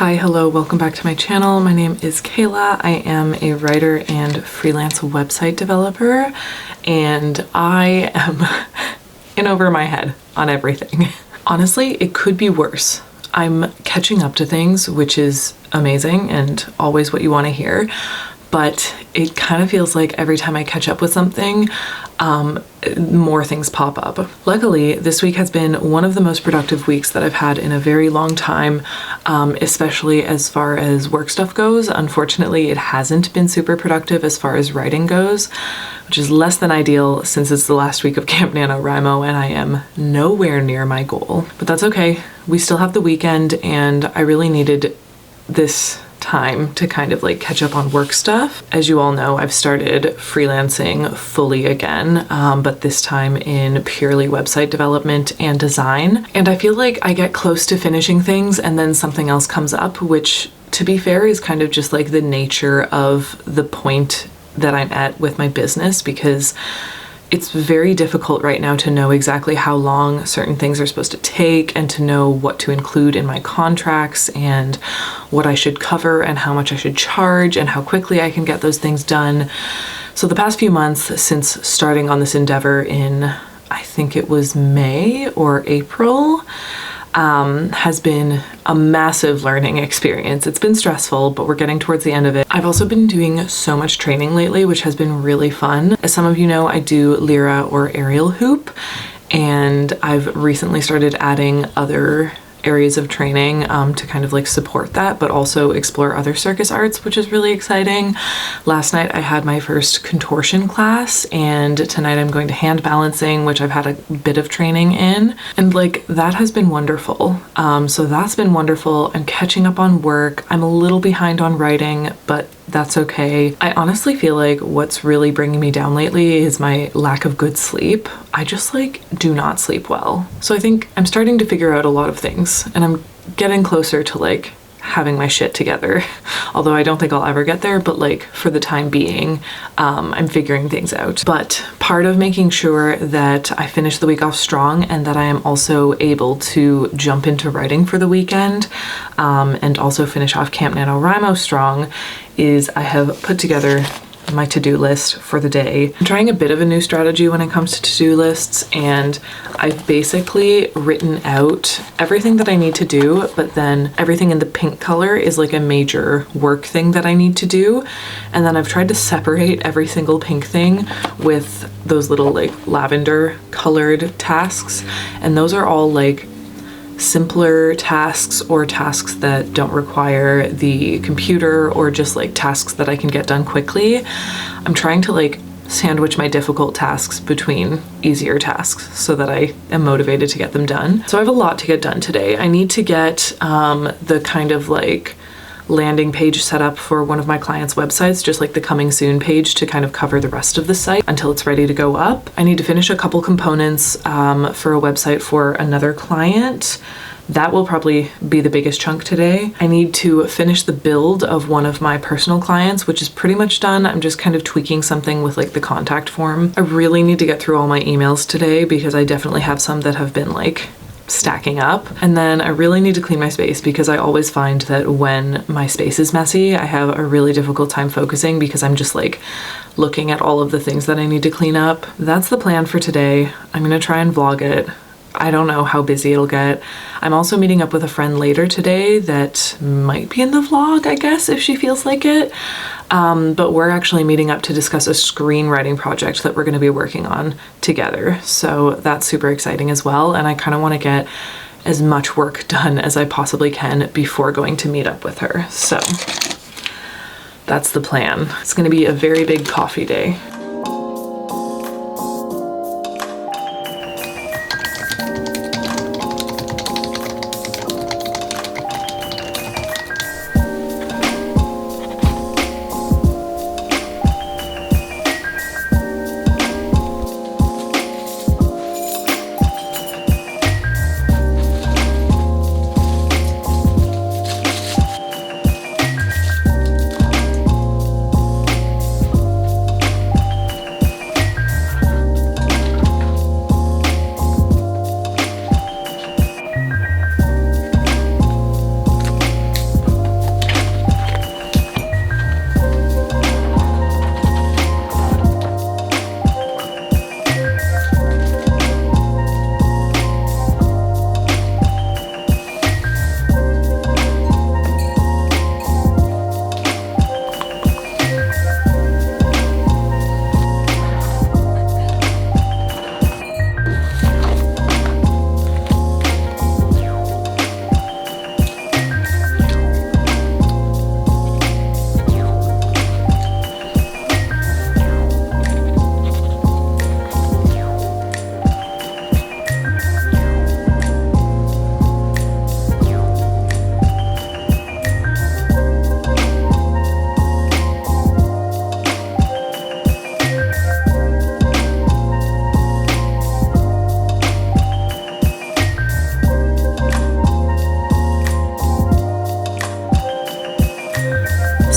Hi, hello, welcome back to my channel. My name is Kayla. I am a writer and freelance website developer, and I am in over my head on everything. Honestly, it could be worse. I'm catching up to things, which is amazing and always what you want to hear, but it kind of feels like every time I catch up with something, more things pop up. Luckily, this week has been one of the most productive weeks that I've had in a very long time, especially as far as work stuff goes. Unfortunately, it hasn't been super productive as far as writing goes, which is less than ideal since it's the last week of Camp NaNoWriMo and I am nowhere near my goal. But that's okay. We still have the weekend and I really needed this time to kind of like catch up on work stuff. As you all know, I've started freelancing fully again, but this time in purely website development and design. And I feel like I get close to finishing things and then something else comes up, which to be fair is kind of just like the nature of the point that I'm at with my business, because it's very difficult right now to know exactly how long certain things are supposed to take and to know what to include in my contracts and what I should cover and how much I should charge and how quickly I can get those things done. So the past few months since starting on this endeavor in, I think it was May or April, has been a massive learning experience. It's been stressful, but we're getting towards the end of it. I've also been doing so much training lately, which has been really fun. As some of you know, I do Lyra or aerial hoop, and I've recently started adding other areas of training to kind of like support that, but also explore other circus arts, which is really exciting. Last night I had my first contortion class, and tonight I'm going to hand balancing, which I've had a bit of training in, and like that has been wonderful. So that's been wonderful. I'm catching up on work. I'm a little behind on writing, but that's okay. I honestly feel like what's really bringing me down lately is my lack of good sleep. I just like do not sleep well. So I think I'm starting to figure out a lot of things and I'm getting closer to like having my shit together. Although I don't think I'll ever get there, but like for the time being, I'm figuring things out. But part of making sure that I finish the week off strong and that I am also able to jump into writing for the weekend, and also finish off Camp NaNoWriMo strong is I have put together my to-do list for the day. I'm trying a bit of a new strategy when it comes to to-do lists, and I've basically written out everything that I need to do, but then everything in the pink color is like a major work thing that I need to do. And then I've tried to separate every single pink thing with those little like lavender colored tasks. And those are all like simpler tasks or tasks that don't require the computer or just like tasks that I can get done quickly. I'm trying to like sandwich my difficult tasks between easier tasks so that I am motivated to get them done. So I have a lot to get done today. I need to get the kind of like landing page set up for one of my clients' websites, just like the coming soon page to kind of cover the rest of the site until it's ready to go up. I need to finish a couple components for a website for another client. That will probably be the biggest chunk today. I need to finish the build of one of my personal clients, which is pretty much done. I'm just kind of tweaking something with like the contact form. I really need to get through all my emails today because I definitely have some that have been like stacking up. And then I really need to clean my space because I always find that when my space is messy, I have a really difficult time focusing because I'm just like looking at all of the things that I need to clean up. That's the plan for today. I'm gonna try and vlog it. I don't know how busy it'll get. I'm also meeting up with a friend later today that might be in the vlog, I guess, if she feels like it. But we're actually meeting up to discuss a screenwriting project that we're going to be working on together. So that's super exciting as well. And I kind of want to get as much work done as I possibly can before going to meet up with her. So that's the plan. It's going to be a very big coffee day.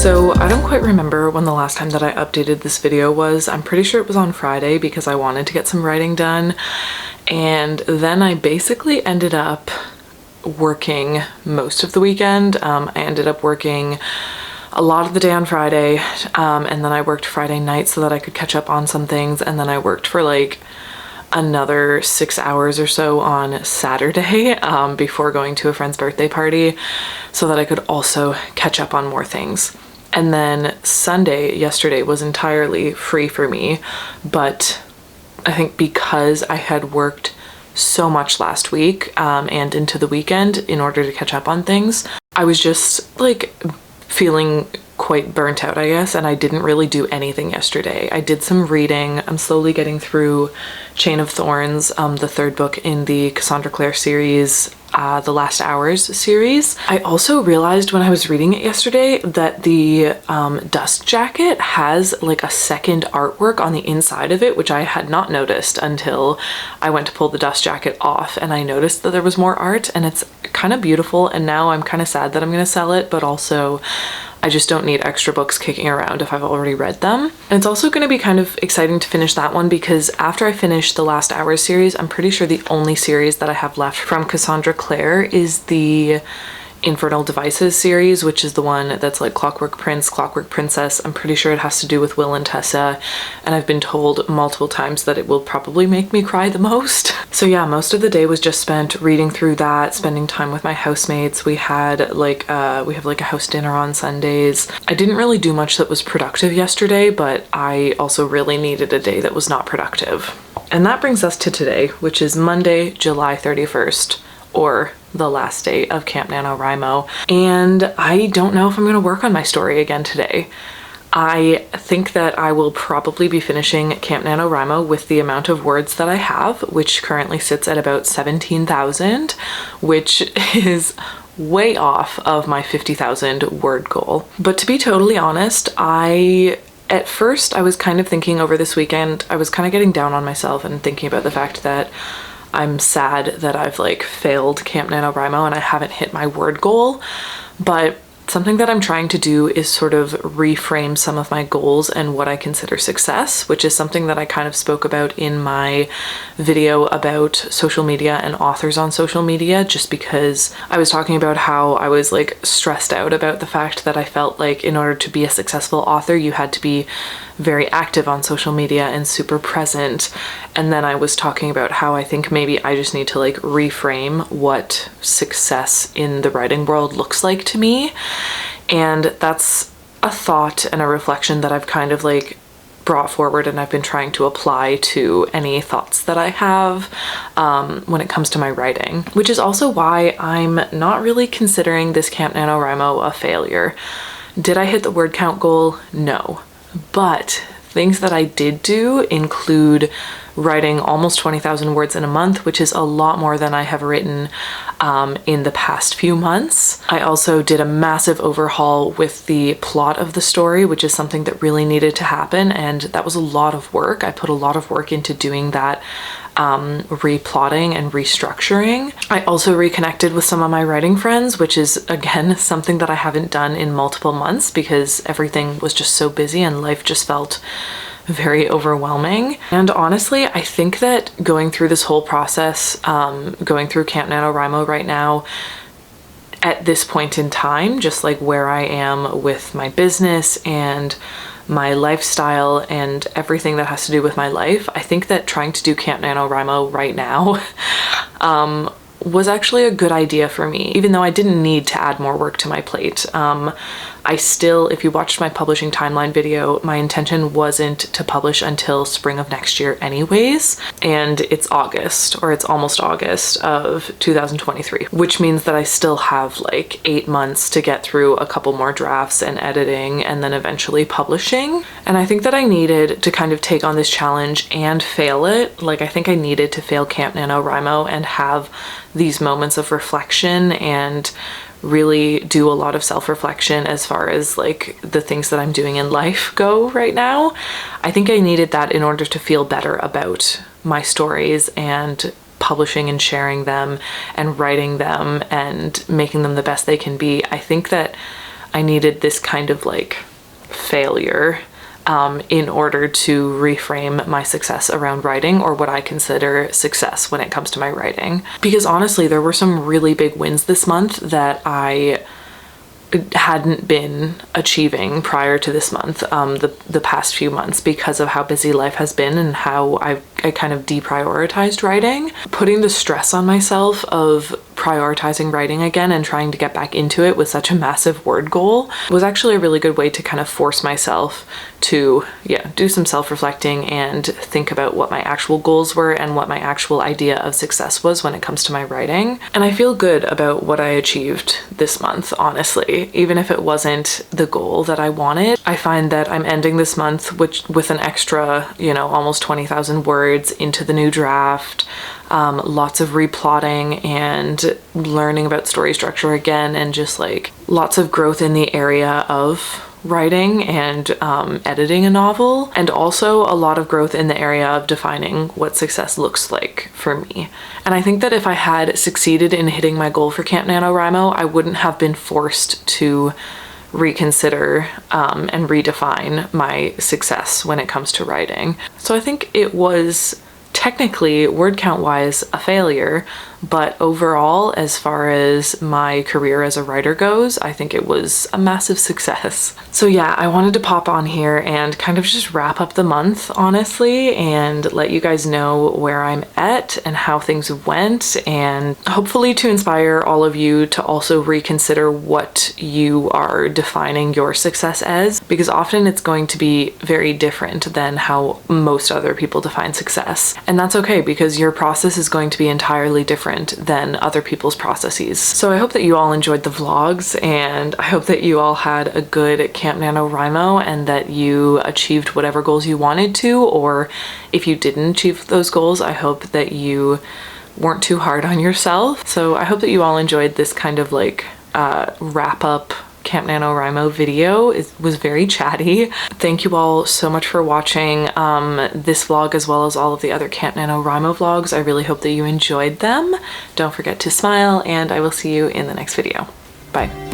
So I don't quite remember when the last time that I updated this video was. I'm pretty sure it was on Friday because I wanted to get some writing done. And then I basically ended up working most of the weekend. I ended up working a lot of the day on Friday, and then I worked Friday night so that I could catch up on some things, and then I worked for like another 6 hours or so on Saturday before going to a friend's birthday party so that I could also catch up on more things. And then Sunday, yesterday, was entirely free for me, but I think because I had worked so much last week and into the weekend in order to catch up on things, I was just like feeling quite burnt out, I guess, and I didn't really do anything yesterday. I did some reading. I'm slowly getting through Chain of Thorns, the third book in the Cassandra Clare series, the Last Hours series. I also realized when I was reading it yesterday that the dust jacket has like a second artwork on the inside of it, which I had not noticed until I went to pull the dust jacket off, and I noticed that there was more art, and it's kind of beautiful. And now I'm kind of sad that I'm going to sell it, but also I just don't need extra books kicking around if I've already read them. And it's also going to be kind of exciting to finish that one because after I finish the Last Hours series, I'm pretty sure the only series that I have left from Cassandra Clare is the Infernal Devices series, which is the one that's like Clockwork Prince, Clockwork Princess. I'm pretty sure it has to do with Will and Tessa, and I've been told multiple times that it will probably make me cry the most. So yeah, most of the day was just spent reading through that, spending time with my housemates. We had like we have like a house dinner on Sundays. I didn't really do much that was productive yesterday, but I also really needed a day that was not productive. And that brings us to today, which is Monday, July 31st, or the last day of Camp NaNoWriMo. And I don't know if I'm going to work on my story again today. I think that I will probably be finishing Camp NaNoWriMo with the amount of words that I have, which currently sits at about 17,000, which is way off of my 50,000 word goal. But to be totally honest, at first I was kind of thinking over this weekend, I was kind of getting down on myself and thinking about the fact that I'm sad that I've like failed Camp NaNoWriMo and I haven't hit my word goal, but something that I'm trying to do is sort of reframe some of my goals and what I consider success, which is something that I kind of spoke about in my video about social media and authors on social media, just because I was talking about how I was like stressed out about the fact that I felt like in order to be a successful author, you had to be very active on social media and super present. And then I was talking about how I think maybe I just need to like reframe what success in the writing world looks like to me. And that's a thought and a reflection that I've kind of like brought forward, and I've been trying to apply to any thoughts that I have when it comes to my writing, which is also why I'm not really considering this Camp NaNoWriMo a failure. Did I hit the word count goal? No. But things that I did do include writing almost 20,000 words in a month, which is a lot more than I have written in the past few months. I also did a massive overhaul with the plot of the story, which is something that really needed to happen, and that was a lot of work. I put a lot of work into doing that, replotting and restructuring. I also reconnected with some of my writing friends, which is again something that I haven't done in multiple months because everything was just so busy and life just felt very overwhelming. And honestly, I think that going through this whole process, going through Camp NaNoWriMo right now, at this point in time, just like where I am with my business and my lifestyle and everything that has to do with my life, I think that trying to do Camp NaNoWriMo right now was actually a good idea for me, even though I didn't need to add more work to my plate. I still, if you watched my publishing timeline video, my intention wasn't to publish until spring of next year anyways, and it's August, or it's almost August of 2023, which means that I still have like 8 months to get through a couple more drafts and editing and then eventually publishing. And I think that I needed to kind of take on this challenge and fail it. Like I think I needed to fail Camp NaNoWriMo and have these moments of reflection and really do a lot of self-reflection as far as like the things that I'm doing in life go right now. I think I needed that in order to feel better about my stories and publishing and sharing them and writing them and making them the best they can be. I think that I needed this kind of like failure in order to reframe my success around writing, or what I consider success when it comes to my writing. Because honestly, there were some really big wins this month that I hadn't been achieving prior to this month, the past few months, because of how busy life has been and how I kind of deprioritized writing. Putting the stress on myself of prioritizing writing again and trying to get back into it with such a massive word goal was actually a really good way to kind of force myself to, do some self-reflecting and think about what my actual goals were and what my actual idea of success was when it comes to my writing. And I feel good about what I achieved this month, honestly, even if it wasn't the goal that I wanted. I find that I'm ending this month with an extra, almost 20,000 words into the new draft. Lots of replotting and learning about story structure again, and just like lots of growth in the area of writing and editing a novel, and also a lot of growth in the area of defining what success looks like for me. And I think that if I had succeeded in hitting my goal for Camp NaNoWriMo, I wouldn't have been forced to reconsider and redefine my success when it comes to writing. So I think it was technically, word count wise, a failure, but overall, as far as my career as a writer goes, I think it was a massive success. So yeah, I wanted to pop on here and kind of just wrap up the month, honestly, and let you guys know where I'm at and how things went, and hopefully to inspire all of you to also reconsider what you are defining your success as, because often it's going to be very different than how most other people define success. And that's okay, because your process is going to be entirely different than other people's processes. So I hope that you all enjoyed the vlogs, and I hope that you all had a good Camp NaNoWriMo and that you achieved whatever goals you wanted to, or if you didn't achieve those goals, I hope that you weren't too hard on yourself. So I hope that you all enjoyed this kind of like wrap up Camp NaNoWriMo video. It was very chatty. Thank you all so much for watching this vlog, as well as all of the other Camp NaNoWriMo vlogs. I really hope that you enjoyed them. Don't forget to smile, and I will see you in the next video. Bye.